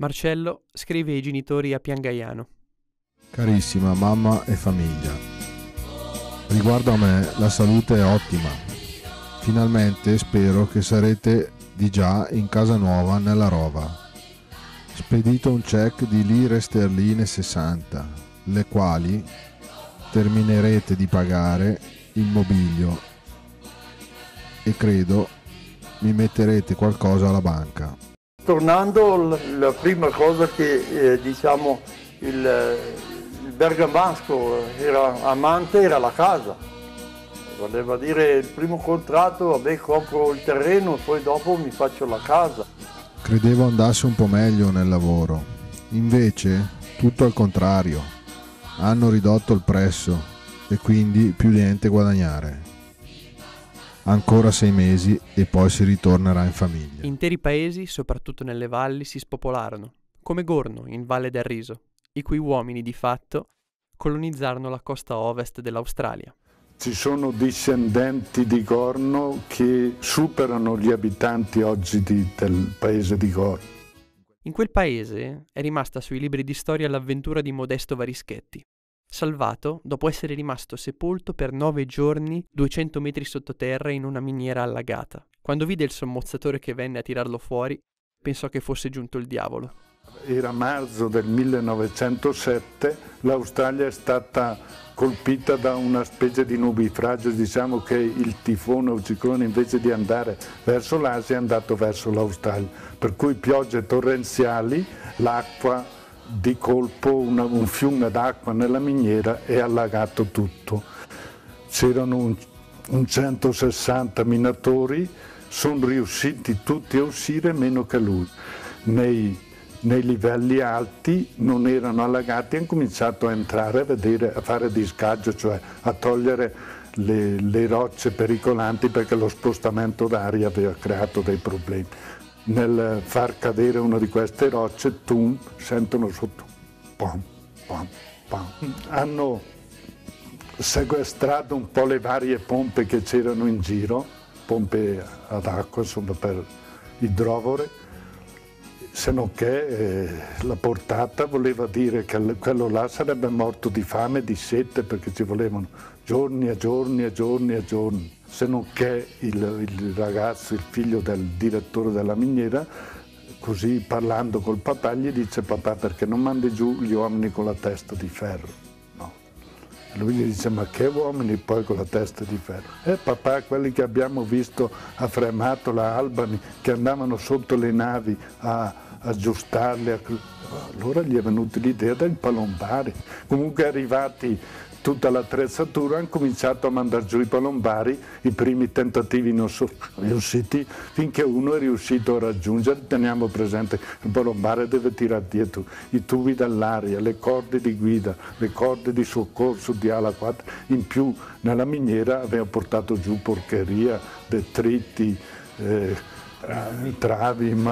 Marcello scrive ai genitori a Piangaiano. Carissima mamma e famiglia, riguardo a me la salute è ottima. Finalmente spero che sarete di già in casa nuova nella Rova. Spedito un check di lire sterline 60, le quali terminerete di pagare il mobilio e credo mi metterete qualcosa alla banca. Tornando, la prima cosa che diciamo il bergamasco era amante era la casa. Voleva dire il primo contratto, vabbè, compro il terreno e poi dopo mi faccio la casa. Credevo andasse un po' meglio nel lavoro, invece tutto al contrario. Hanno ridotto il prezzo e quindi più niente guadagnare. Ancora 6 mesi e poi si ritornerà in famiglia. Interi paesi, soprattutto nelle valli, si spopolarono, come Gorno, in Valle del Riso, i cui uomini di fatto colonizzarono la costa ovest dell'Australia. Ci sono discendenti di Gorno che superano gli abitanti oggi del paese di Gorno. In quel paese è rimasta sui libri di storia l'avventura di Modesto Varischetti, salvato dopo essere rimasto sepolto per 9 giorni 200 metri sottoterra in una miniera allagata. Quando vide il sommozzatore che venne a tirarlo fuori, pensò che fosse giunto il diavolo. Era marzo del 1907, l'Australia è stata colpita da una specie di nubifragio, diciamo che il tifone o ciclone invece di andare verso l'Asia è andato verso l'Australia, per cui piogge torrenziali, l'acqua di colpo, un fiume d'acqua nella miniera e ha allagato tutto. C'erano un 160 minatori, sono riusciti tutti a uscire meno che lui. Nei livelli alti non erano allagati, hanno cominciato a entrare a vedere, a fare discaggio, cioè a togliere le rocce pericolanti perché lo spostamento d'aria aveva creato dei problemi. Nel far cadere una di queste rocce, sentono sotto, pom, pom, pom. Hanno sequestrato un po' le varie pompe che c'erano in giro, pompe ad acqua, insomma per idrovore, se non che la portata voleva dire che quello là sarebbe morto di fame e di sete perché ci volevano giorni e giorni e giorni e giorni. Se non che il ragazzo, il figlio del direttore della miniera, così parlando col papà, gli dice: papà, perché non mandi giù gli uomini con la testa di ferro? No. E lui gli dice: ma che uomini poi con la testa di ferro? Papà, quelli che abbiamo visto a Frematola, a Albany, che andavano sotto le navi a aggiustarle. Allora gli è venuta l'idea del palombari. Comunque arrivati tutta l'attrezzatura, hanno cominciato a mandare giù i palombari, i primi tentativi non sono riusciti, finché uno è riuscito a raggiungere. Teniamo presente che il palombare deve tirare dietro i tubi dell'aria, le corde di guida, le corde di soccorso di ala 4, in più nella miniera aveva portato giù porcheria, detriti, travi,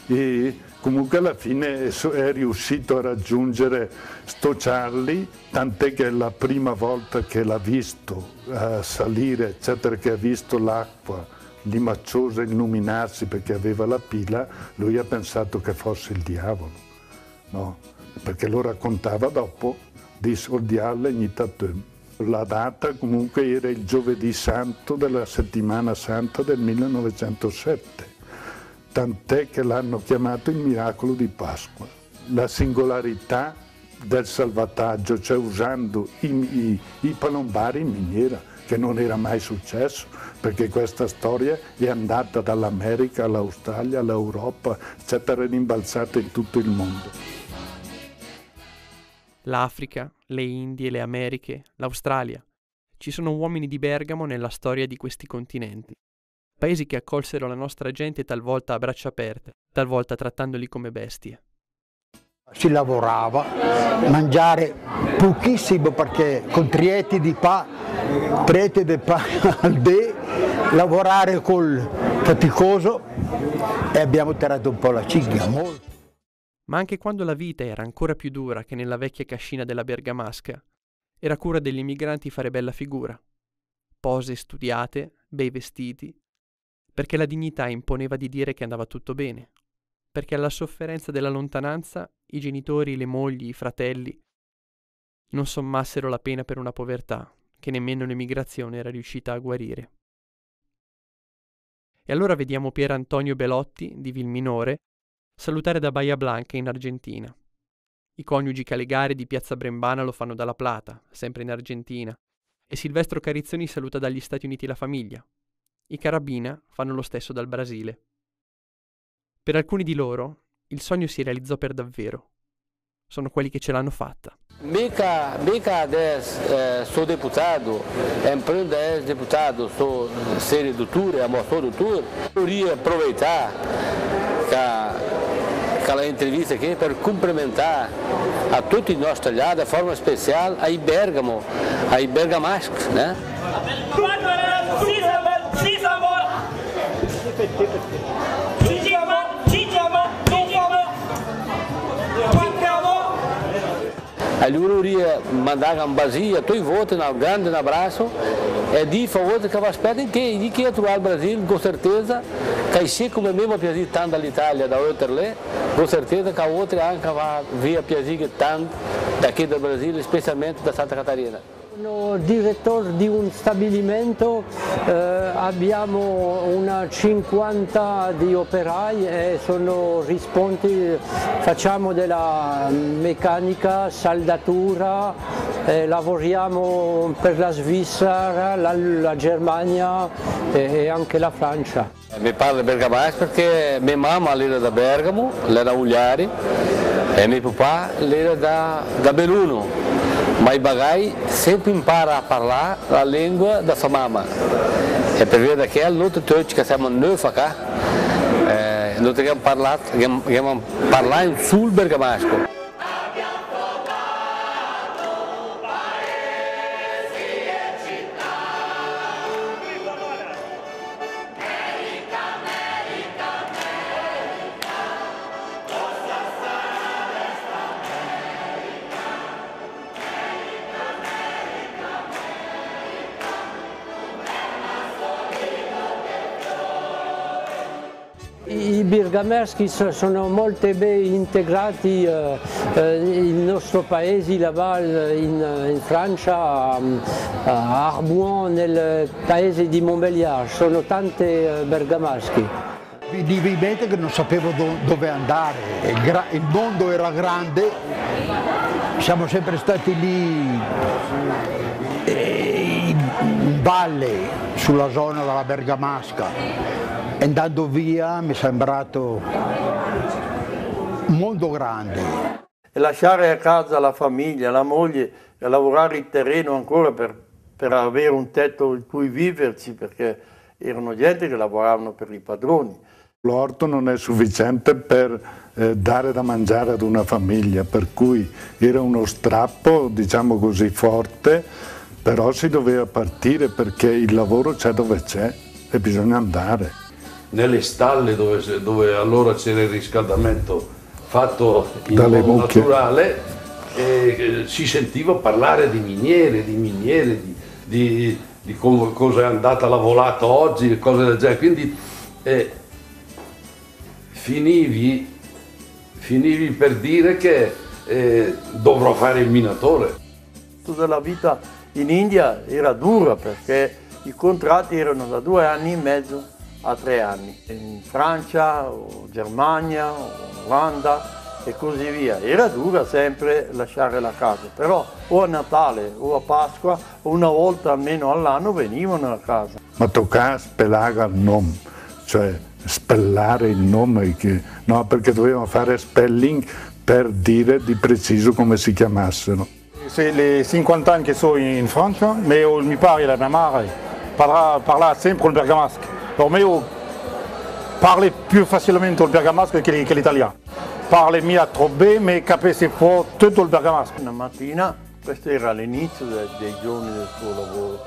e comunque alla fine è riuscito a raggiungere sto Charlie, tant'è che la prima volta che l'ha visto salire, eccetera, che ha visto l'acqua limacciosa illuminarsi perché aveva la pila, lui ha pensato che fosse il diavolo, no? Perché lo raccontava dopo, disse il diavolo ignitatemi. La data comunque era il giovedì santo della settimana santa del 1907. Tant'è che l'hanno chiamato il miracolo di Pasqua. La singolarità del salvataggio, cioè usando i palombari in miniera, che non era mai successo, perché questa storia è andata dall'America all'Australia, all'Europa, eccetera, rimbalzata in tutto il mondo. L'Africa, le Indie, le Americhe, l'Australia. Ci sono uomini di Bergamo nella storia di questi continenti. Paesi che accolsero la nostra gente talvolta a braccia aperte, talvolta trattandoli come bestie. Si lavorava, mangiare pochissimo perché con trietti di prete di al dè, lavorare col faticoso e abbiamo tirato un po' la cinghia, molto. Ma anche quando la vita era ancora più dura che nella vecchia cascina della Bergamasca, era cura degli emigranti fare bella figura. Pose studiate, bei vestiti, perché la dignità imponeva di dire che andava tutto bene. perché alla sofferenza della lontananza i genitori, le mogli, i fratelli non sommassero la pena per una povertà che nemmeno l'emigrazione era riuscita a guarire. E allora vediamo Pier Antonio Belotti, di Vilminore, salutare da Bahia Blanca in Argentina. I coniugi Calegari di Piazza Brembana lo fanno dalla Plata, sempre in Argentina, e Silvestro Carizzoni saluta dagli Stati Uniti la famiglia. I Carabina fanno lo stesso dal Brasile. Per alcuni di loro il sogno si realizzò per davvero. Sono quelli che ce l'hanno fatta. Mica sou deputado, empreendo 10 deputado, sou ser doutor, amor doutor. Queria aproveitar aquela entrevista aqui para cumprimentar a tutti i nostri aliati, de forma especial ai Bergamo, ai bergamaschi, né? Allora mandare un basia, tutti voti, un grande abraço e di favore che vi aspetto che trovare il Brasile, con certeza, che se come me mi piace tanto dall'Italia, da oltre lì, con certeza che oltre anche va via piacere tanto daqui del Brasile, specialmente da Santa Catarina. Sono direttore di un stabilimento, abbiamo una 50 di operai e sono rispondi, facciamo della meccanica, saldatura, lavoriamo per la Svizzera, la Germania e anche la Francia. Mi parlo bergamasco perché mia mamma era da Bergamo, era Ugliari e mio papà era da Belluno. Ma i bagai sempre impara a parlare la lingua da sua mamma. E per via che noi tutti che siamo noi qua, noi dobbiamo parlare sul bergamasco. I bergamaschi sono molto ben integrati nel nostro paese, là-bas in Francia, a Arboin, nel paese di Montbéliard, sono tanti bergamaschi. Di mente che non sapevo dove andare, il mondo era grande, siamo sempre stati lì in valle, sulla zona della Bergamasca. Andando via mi è sembrato un mondo grande. E lasciare a casa la famiglia, la moglie e lavorare il terreno ancora per avere un tetto in cui viverci, perché erano gente che lavoravano per i padroni. L'orto non è sufficiente per dare da mangiare ad una famiglia, per cui era uno strappo, diciamo così, forte, però si doveva partire perché il lavoro c'è dove c'è e bisogna andare. Nelle stalle dove allora c'era il riscaldamento fatto in modo naturale, si sentiva parlare di miniere, di cosa è andata la volata oggi, cose del genere, quindi finivi per dire che dovrò fare il minatore. Tutta la vita in India era dura perché i contratti erano da 2 anni e mezzo a 3 anni, in Francia, o Germania, o Olanda e così via. Era dura sempre lasciare la casa, però o a Natale o a Pasqua, una volta almeno all'anno venivano a casa. Ma toccava spellare il nome, cioè spellare il nome, no, perché dovevano fare spelling per dire di preciso come si chiamassero. C'est les 50 anni che sono in Francia, ma mio padre e la mia madre parlano sempre il bergamasco. Per me parla più facilmente il bergamasco che l'italiano. Parla mia troppo bene, ma capisce tutto il bergamasco. Una mattina, questo era l'inizio dei giorni del suo lavoro,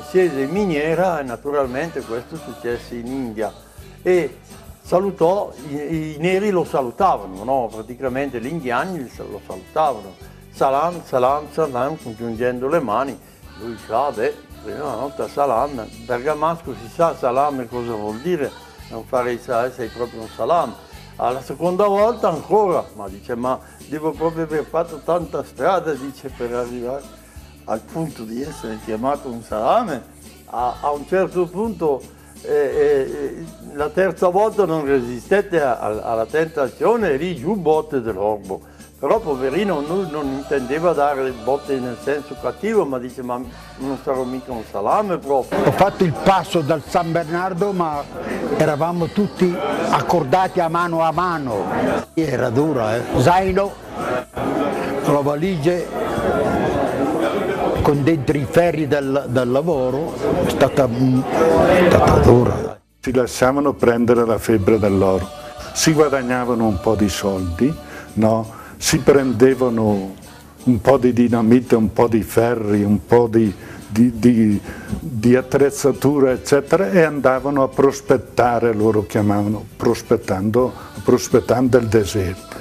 scese in miniera e naturalmente questo successe in India e salutò, i neri lo salutavano, no? Praticamente gli indiani lo salutavano. Salam, salam, salam, congiungendo le mani. Lui sa, prima volta salam, bergamasco si sa salam cosa vuol dire, non fare sei proprio un salam. Alla seconda volta ancora, ma dice, ma devo proprio aver fatto tanta strada, dice, per arrivare al punto di essere chiamato un salame. A un certo punto, la terza volta non resistette alla tentazione e lì giù botte dell'orbo. Però poverino lui non intendeva dare botte nel senso cattivo, ma dice, ma non sarò mica un salame proprio. Ho fatto il passo dal San Bernardo, ma eravamo tutti accordati a mano. Era dura, zaino, la valigia con dentro i ferri del lavoro, è stata dura. Si lasciavano prendere la febbre dell'oro, si guadagnavano un po' di soldi, no? Si prendevano un po' di dinamite, un po' di ferri, un po' di attrezzatura, eccetera, e andavano a prospettare, loro chiamavano, prospettando il deserto.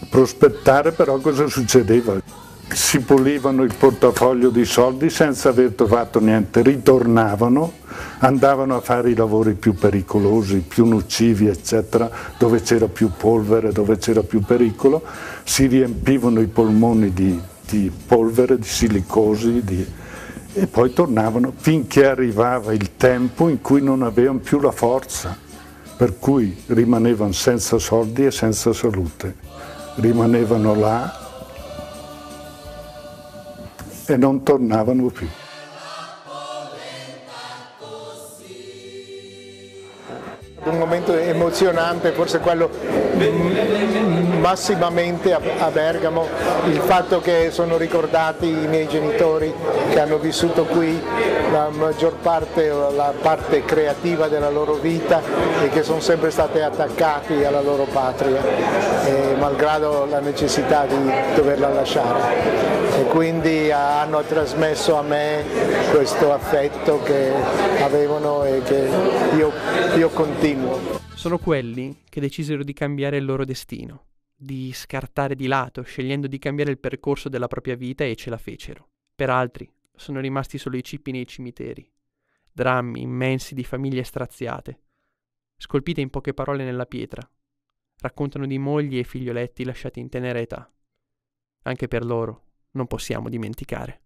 Prospettare, però cosa succedeva? Si pulivano il portafoglio di soldi senza aver trovato niente, ritornavano, andavano a fare i lavori più pericolosi, più nocivi, eccetera, dove c'era più polvere, dove c'era più pericolo, si riempivano i polmoni di polvere, di silicosi, e poi tornavano finché arrivava il tempo in cui non avevano più la forza, per cui rimanevano senza soldi e senza salute. Rimanevano là e non tornavano più. Un momento emozionante, forse quello massimamente a Bergamo, il fatto che sono ricordati i miei genitori che hanno vissuto qui la maggior parte, la parte creativa della loro vita e che sono sempre stati attaccati alla loro patria, malgrado la necessità di doverla lasciare. E quindi hanno trasmesso a me questo affetto che avevano e che io continuo. Sono quelli che decisero di cambiare il loro destino, di scartare di lato, scegliendo di cambiare il percorso della propria vita, e ce la fecero. Per altri sono rimasti solo i cippi nei cimiteri, drammi immensi di famiglie straziate, scolpite in poche parole nella pietra. Raccontano di mogli e figlioletti lasciati in tenera età. Anche per loro non possiamo dimenticare.